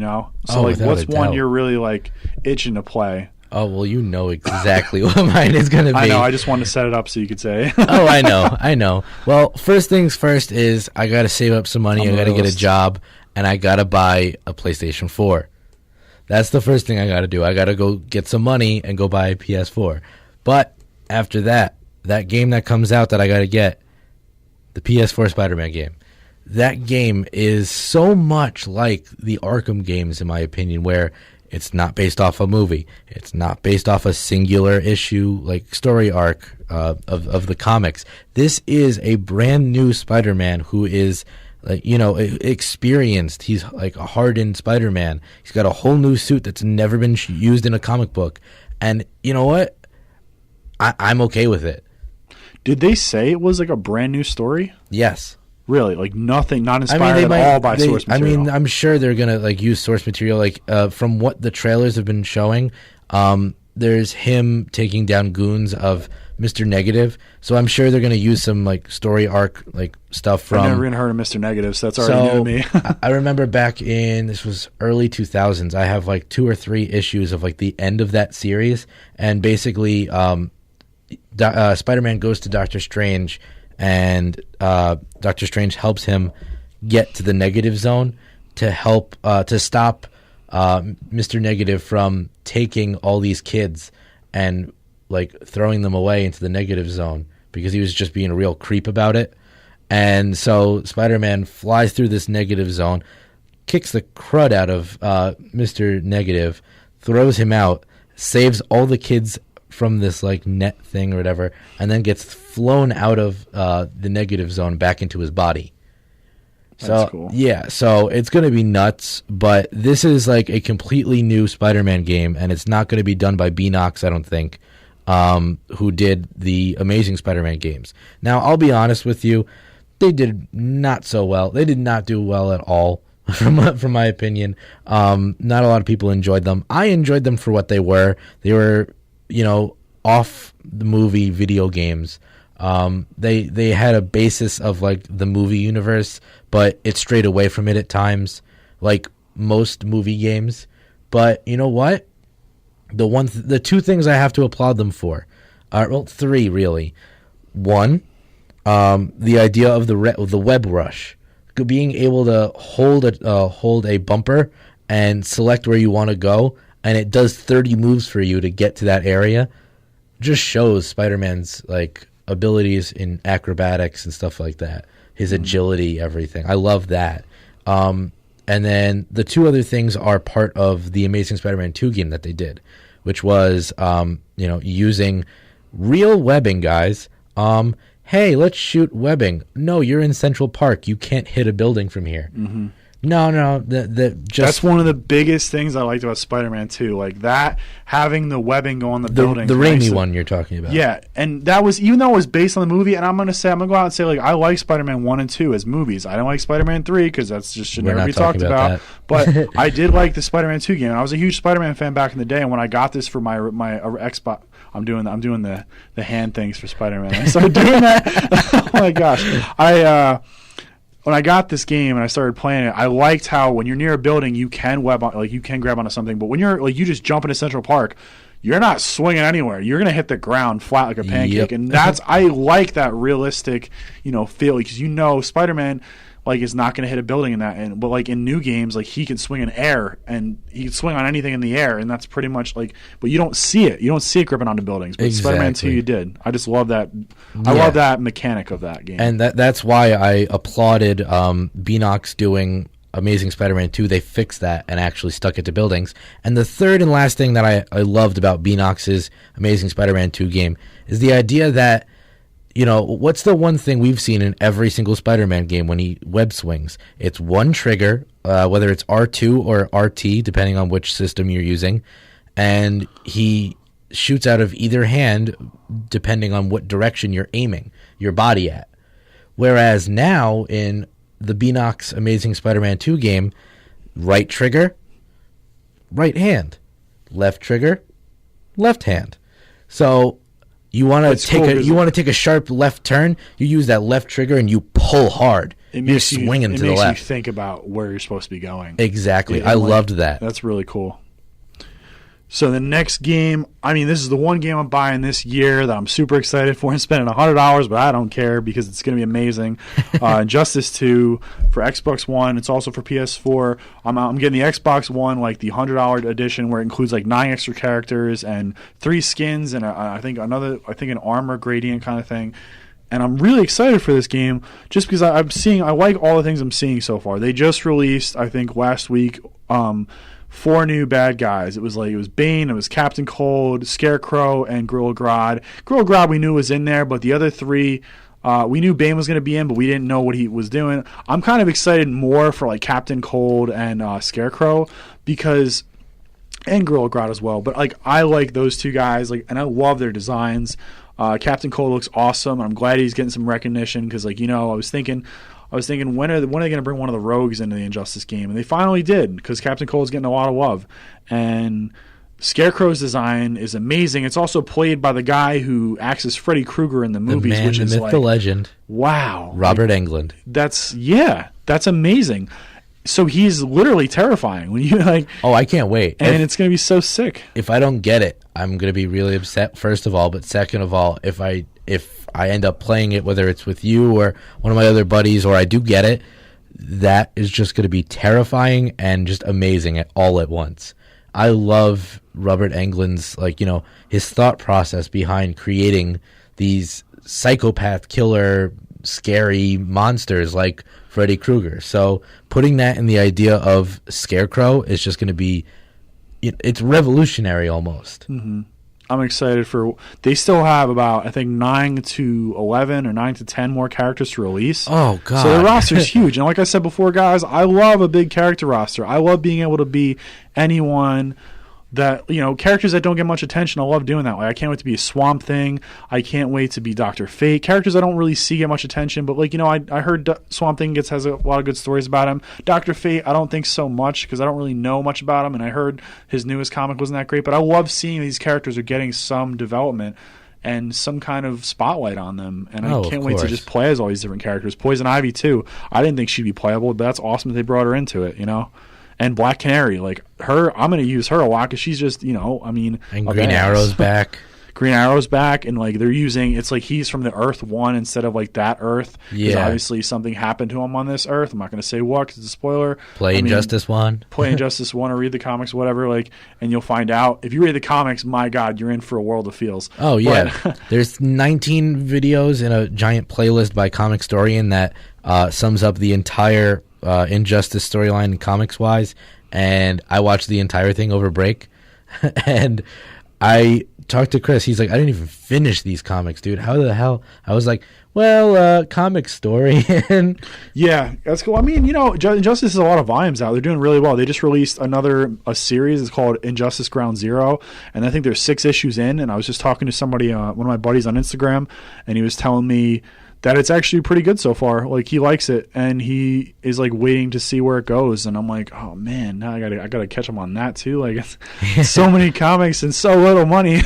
So like, what's one you're really like itching to play?
Oh, well, you know exactly what mine is going to be.
I know. I just wanted to set it up so you could say.
Oh, I know. Well, first things first is I got to save up some money. I got to get a job, and I got to buy a PlayStation 4. That's the first thing I got to do. I got to go get some money and go buy a PS4. But after that game that comes out that I got to get, the PS4 SpiderMan game. That game is so much like the Arkham games, in my opinion, where it's not based off a movie. It's not based off a singular issue, like story arc of the comics. This is a brand new Spider-Man who is, like, experienced. He's like a hardened Spider-Man. He's got a whole new suit that's never been used in a comic book. And you know what? I'm okay with it.
Did they say it was like a brand new story?
Yes.
Really, like nothing, not inspired at all by source material.
I mean, I'm sure they're gonna like use source material. Like from what the trailers have been showing, there's him taking down goons of Mr. Negative. So I'm sure they're gonna use some like story arc like stuff from.
I've never even heard of Mr. Negative, so that's already new to me.
I remember back in this was early 2000s. I have like 2 or 3 issues of like the end of that series, and basically, Spider-Man goes to Doctor Strange. And Doctor Strange helps him get to the negative zone to help to stop Mr. Negative from taking all these kids and like throwing them away into the negative zone because he was just being a real creep about it. And so Spider-Man flies through this negative zone, kicks the crud out of Mr. Negative, throws him out, saves all the kids from this like net thing or whatever, and then gets flown out of the negative zone back into his body.
That's cool.
Yeah, so it's going to be nuts, but this is like a completely new Spider-Man game, and it's not going to be done by Beanox, I don't think, who did the Amazing Spider-Man games. Now, I'll be honest with you, they did not so well. They did not do well at all, from my opinion. Not a lot of people enjoyed them. I enjoyed them for what they were. They were, off the movie video games. They had a basis of like the movie universe, but it strayed away from it at times, like most movie games. But you know what? The two things I have to applaud them for are three really. One, the idea of the web rush, being able to hold a bumper and select where you want to go, and it does 30 moves for you to get to that area. Just shows Spider-Man's like abilities in acrobatics and stuff like that. His agility, everything. I love that. And then the two other things are part of the Amazing Spider-Man 2 game that they did, which was using real webbing, guys. Hey, let's shoot webbing. No, you're in Central Park. You can't hit a building from here. Mm-hmm. No. That's
one of the biggest things I liked about Spider-Man 2. Like that, having the webbing go on the buildings.
The Raimi one you're talking about.
Yeah, and that was, even though it was based on the movie, and I'm going to go out and say, like, I like Spider-Man 1 and 2 as movies. I don't like Spider-Man 3 because that's just should never be talked about. But I did like the Spider-Man 2 game. I was a huge Spider-Man fan back in the day, and when I got this for my Xbox, I'm doing the hand things for Spider-Man. I started doing that. Oh my gosh. When I got this game and I started playing it, I liked how when you're near a building, you can grab onto something. But when you're like, you just jump into Central Park, you're not swinging anywhere. You're gonna hit the ground flat like a pancake,
yep.
And I like that realistic, feel, because Spider-Man is not gonna hit a building in that. But like in new games, like he can swing in air and he can swing on anything in the air, and that's pretty much like. But you don't see it. You don't see it gripping onto buildings. But
exactly.
Spider-Man 2, you did. I just love that. I love that mechanic of that game.
And that's why I applauded Beanox doing Amazing Spider-Man 2. They fixed that and actually stuck it to buildings. And the third and last thing that I loved about Beanox's Amazing Spider-Man 2 game is the idea that, what's the one thing we've seen in every single Spider-Man game when he web swings? It's one trigger, whether it's R2 or RT, depending on which system you're using, and he shoots out of either hand depending on what direction you're aiming your body at. Whereas now in the Beanox Amazing Spider-Man 2 game, right trigger, right hand, left trigger, left hand. So you want to take a sharp left turn, you use that left trigger and you pull hard. You're swinging to the left.
It makes you think about where you're supposed to be going.
Exactly. I loved that.
That's really cool. So the next game, this is the one game I'm buying this year that I'm super excited for. I'm spending $100, but I don't care because it's going to be amazing. Injustice 2 for Xbox One. It's also for PS4. I'm getting the Xbox One, like the $100 edition, where it includes like 9 extra characters and 3 skins and I think an armor gradient kind of thing. And I'm really excited for this game just because I like all the things I'm seeing so far. They just released, I think last week, 4 new bad guys. It was Bane, it was Captain Cold, Scarecrow, and Gorilla Grodd. Gorilla Grodd we knew was in there, but the other 3, we knew Bane was going to be in, but we didn't know what he was doing. I'm kind of excited more for like Captain Cold and Scarecrow and Gorilla Grodd as well. But like I like those 2 guys, and I love their designs. Captain Cold looks awesome, and I'm glad he's getting some recognition because I was thinking when are they going to bring one of the rogues into the Injustice game? And they finally did because Captain Cold's getting a lot of love. And Scarecrow's design is amazing. It's also played by the guy who acts as Freddy Krueger in the movies,
the myth, the legend.
Wow.
Robert Englund.
That's amazing. So he's literally terrifying when you like.
Oh, I can't wait!
And it's going to be so sick.
If I don't get it, I'm going to be really upset. First of all, but second of all, if I end up playing it, whether it's with you or one of my other buddies, or I do get it, that is just going to be terrifying and just amazing all at once. I love Robert Englund's his thought process behind creating these psychopath killer scary monsters like Freddy Krueger. So putting that in the idea of Scarecrow is just going to be, it's revolutionary almost.
Mm-hmm. I'm excited for. They still have about, I think, 9 to 11 or 9 to 10 more characters to release.
Oh god!
So the roster's huge, and like I said before, guys, I love a big character roster. I love being able to be anyone that, characters that don't get much attention. I love doing that. Like, I can't wait to be a Swamp Thing. I can't wait to be Dr. Fate. Characters I don't really see get much attention, but I heard Swamp Thing has a lot of good stories about him. Dr. Fate, I don't think so much because I don't really know much about him, and I heard his newest comic wasn't that great. But I love seeing these characters are getting some development and some kind of spotlight on them, and I can't wait to just play as all these different characters. Poison Ivy too. I didn't think she'd be playable, but that's awesome that they brought her into it. And Black Canary, like her, I'm going to use her a lot because she's just,
And Green Arrow's back.
Green Arrow's back, and like they're using, it's like he's from the Earth 1 instead of like that Earth. Because obviously something happened to him on this Earth. I'm not going to say what because it's a spoiler.
Play Injustice 1.
Play Injustice 1 or read the comics, whatever. And you'll find out. If you read the comics, my God, you're in for a world of feels.
Oh, yeah. There's 19 videos in a giant playlist by Comicstorian that sums up the entire Injustice storyline comics-wise, and I watched the entire thing over break. And I talked to Chris. He's like, I didn't even finish these comics, dude. How the hell? I was like, well, comic story. And
yeah, that's cool. I mean, Injustice has a lot of volumes out. They're doing really well. They just released a series. It's called Injustice Ground Zero, and I think there's 6 issues in. And I was just talking to somebody, one of my buddies on Instagram, and he was telling me that it's actually pretty good so far. Like, he likes it, and he is like waiting to see where it goes. And I'm like, oh man, now I gotta catch him on that too. Like, it's so many comics and so little money.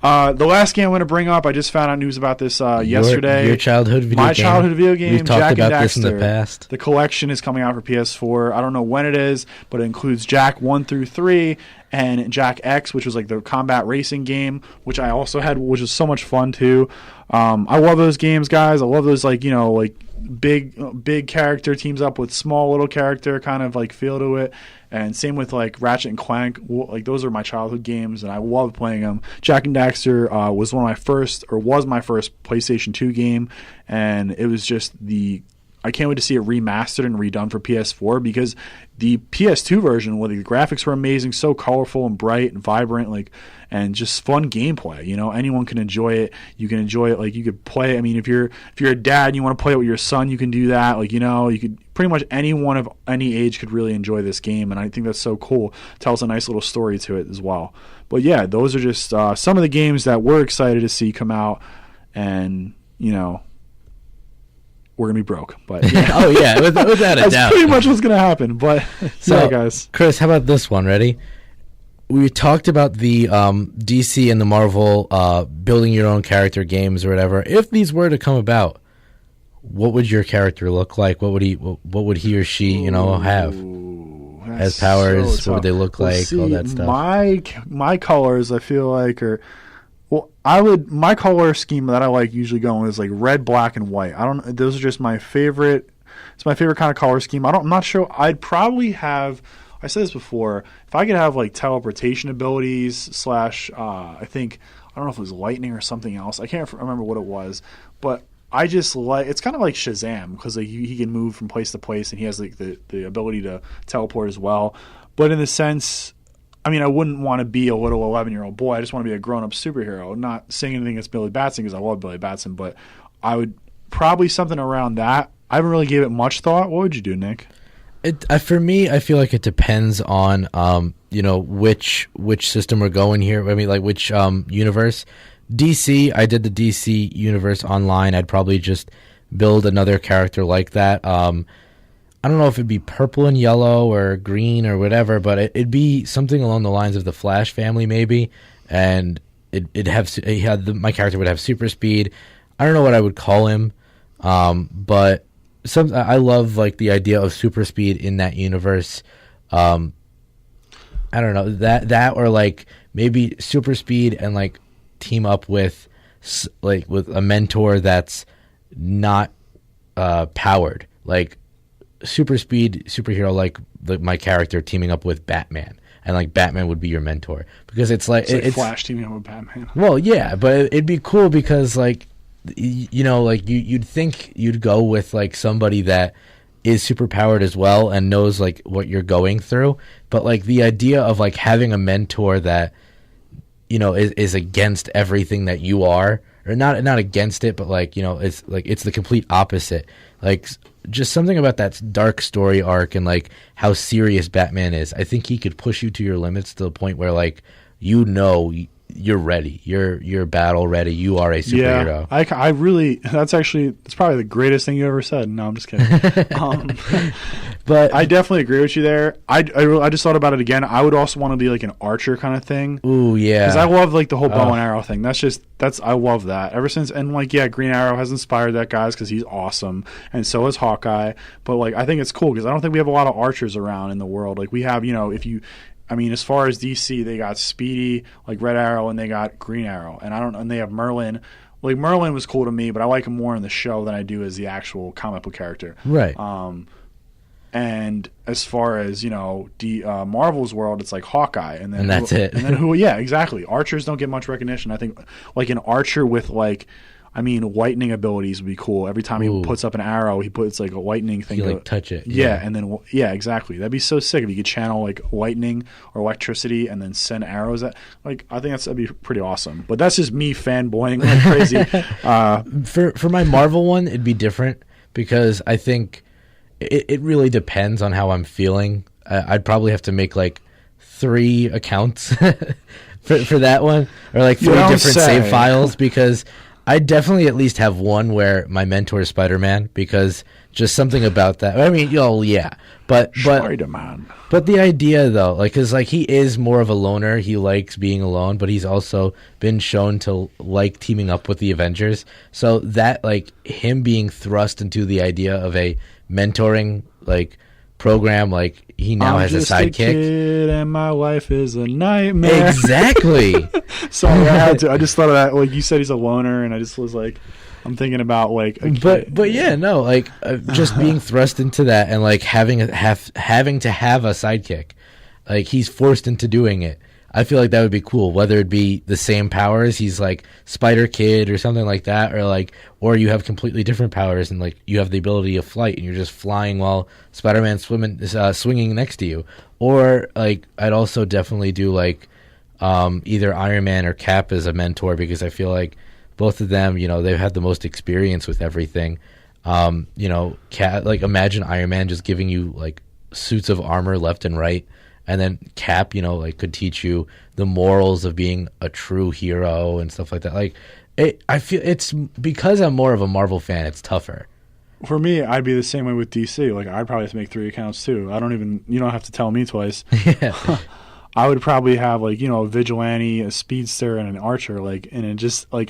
The last game I'm going to bring up, I just found out news about this yesterday.
Your childhood video game.
My childhood video game.
We've talked
Jack
about
and
this in the past.
The collection is coming out for PS4. I don't know when it is, but it includes Jack 1 through 3 and Jack X, which was like the combat racing game, which I also had, which was so much fun too. I love those games, guys. I love those big character teams up with small little character kind of like feel to it. And same with like Ratchet and Clank. Like, those are my childhood games, and I loved playing them. Jack and Daxter was my first PlayStation 2 game, and it was just I can't wait to see it remastered and redone for PS4 because the PS2 version, the graphics were amazing, so colorful and bright and vibrant, and just fun gameplay. Anyone can enjoy it. You can enjoy it. Like, you could play. I mean, if you're a dad and you want to play it with your son, you can do that. You could pretty much anyone of any age could really enjoy this game, and I think that's so cool. Tells a nice little story to it as well. But yeah, those are just some of the games that we're excited to see come out, and we're gonna be broke, but yeah.
Oh yeah, without a doubt.
That's pretty much what's gonna happen. But
so,
guys,
Chris, how about this one? Ready? We talked about the DC and the Marvel building your own character games or whatever. If these were to come about, what would your character look like? What would he or she have as powers?
So
what would they look like?
See,
all that stuff.
My colors, I feel like, are. Well, my color scheme that I like usually going is like red, black, and white. Those are just my favorite. It's my favorite kind of color scheme. I'm not sure. I'd probably have. I said this before. If I could have like teleportation abilities / I think, I don't know if it was lightning or something else. I can't remember what it was, but I just like, it's kind of like Shazam because he can move from place to place and he has like the ability to teleport as well. But in the sense. I mean, I wouldn't want to be a little 11-year-old boy. I just want to be a grown-up superhero. Not saying anything against Billy Batson because I love Billy Batson, but I would probably something around that. I haven't really gave it much thought. What would you do, Nick?
For me, I feel like it depends on which system we're going here. I mean, like which universe. DC, I did the DC universe online. I'd probably just build another character like that. I don't know if it'd be purple and yellow or green or whatever, but it'd be something along the lines of the Flash family, maybe. And my character would have super speed. I don't know what I would call him, but I love like the idea of super speed in that universe. I don't know that or like maybe super speed and like team up with a mentor that's not powered, like. Super speed superhero like my character teaming up with Batman, and like Batman would be your mentor because it's
Flash teaming up with Batman.
Well, yeah, but it'd be cool because like you'd think you'd go with like somebody that is super powered as well and knows like what you're going through, but like the idea of like having a mentor that is against everything that you are, or not against it, but like, it's the complete opposite. Like, just something about that dark story arc and like how serious Batman is. I think he could push you to your limits to the point where like, you're ready. You're battle ready. You are a superhero.
Yeah, I really, that's probably the greatest thing you ever said. No, I'm just kidding. But I definitely agree with you there. I just thought about it again. I would also want to be like an archer kind of thing.
Ooh, yeah.
Because I love like the whole bow and arrow thing. I love that. Ever since, and like, yeah, Green Arrow has inspired that, guys, because he's awesome. And so is Hawkeye. But like, I think it's cool because I don't think we have a lot of archers around in the world. Like, we have, as far as DC, they got Speedy, like Red Arrow, and they got Green Arrow. And they have Merlin. Like, Merlin was cool to me, but I like him more in the show than I do as the actual comic book character.
Right.
And as far as, Marvel's world, it's like Hawkeye. And
that's it.
And then yeah, exactly. Archers don't get much recognition. I think, like, an archer with, like, lightning abilities would be cool. Every time he puts up an arrow, he puts, like, a lightning thing.
You, like, touch it.
Yeah, and then, yeah, exactly. That'd be so sick if you could channel, like, lightning or electricity and then send arrows at, like, I think that'd be pretty awesome. But that's just me fanboying like crazy.
For my Marvel one, it'd be different because I think it really depends on how I'm feeling. I'd probably have to make, like, 3 accounts for that one, or, like, 3 different save files, because I definitely at least have one where my mentor is Spider-Man, because just something about that. I mean, yeah, but
Spider-Man.
But the idea, though, like, because like he is more of a loner. He likes being alone, but he's also been shown to like teaming up with the Avengers. So that, like, him being thrust into the idea of a mentoring, like, program, like, he now has a sidekick.
I'm just a kid and my life is a nightmare.
Exactly.
Sorry, I had to. I just thought of that. Like, you said he's a loner, and I just was like, I'm thinking about, like, a kid.
But yeah, no, like, just being thrust into that and like having to have a sidekick, like, he's forced into doing it. I feel like that would be cool, whether it be the same powers, he's like Spider Kid or something like that, or you have completely different powers and like you have the ability of flight and you're just flying while Spider-Man's swinging next to you. Or like, I'd also definitely do like either Iron Man or Cap as a mentor, because I feel like both of them, they've had the most experience with everything. Cap, like, imagine Iron Man just giving you like suits of armor left and right. And then Cap, like, could teach you the morals of being a true hero and stuff like that. Like, I feel it's because I'm more of a Marvel fan, it's tougher.
For me, I'd be the same way with DC. Like, I'd probably have to make 3 accounts too. You don't have to tell me twice.
Yeah.
I would probably have, like, a vigilante, a speedster, and an archer. Like, and it just, like,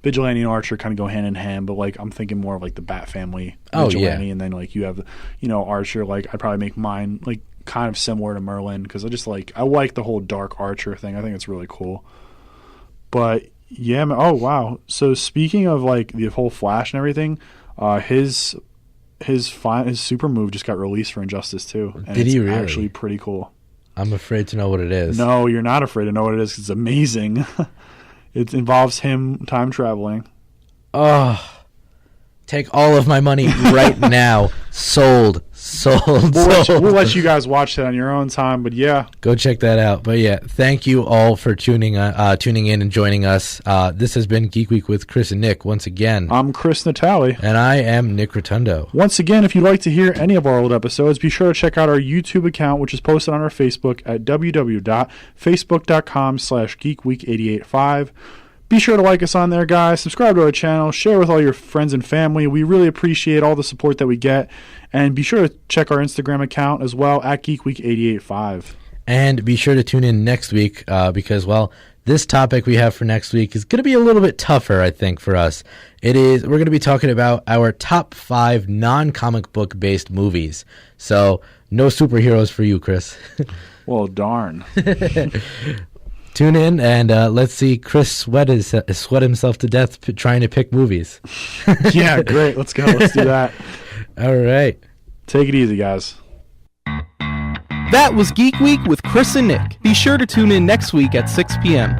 vigilante and archer kind of go hand in hand, but, like, I'm thinking more of, like, the Bat family vigilante. Oh, yeah. And then, like, you have, archer. Like, I'd probably make mine, like, kind of similar to Merlin, because I like the whole dark archer thing. I think it's really cool. But yeah, oh wow. So speaking of, like, the whole Flash and everything, his super move just got released for Injustice 2. And
Did he really?
It's actually pretty cool.
I'm afraid to know what it is.
No, you're not afraid to know what it is. It's amazing. It involves him time traveling.
Oh, take all of my money right now. Sold.
We'll let you guys watch that on your own time, but yeah.
Go check that out. But yeah, thank you all for tuning in and joining us. This has been Geek Week with Chris and Nick. Once again,
I'm Chris Natali.
And I am Nick Rotundo.
Once again, if you'd like to hear any of our old episodes, be sure to check out our YouTube account, which is posted on our Facebook at www.facebook.com/geekweek885. Be sure to like us on there, guys. Subscribe to our channel. Share with all your friends and family. We really appreciate all the support that we get. And be sure to check our Instagram account as well at GeekWeek885.
And be sure to tune in next week because, well, this topic we have for next week is going to be a little bit tougher, I think, for us. We're going to be talking about our top 5 non-comic book based movies. So no superheroes for you, Chris.
Well, darn.
Tune in and let's see Chris sweat himself to death trying to pick movies.
Yeah, great. Let's go. Let's do that.
All right.
Take it easy, guys.
That was Geek Week with Chris and Nick. Be sure to tune in next week at 6 p.m.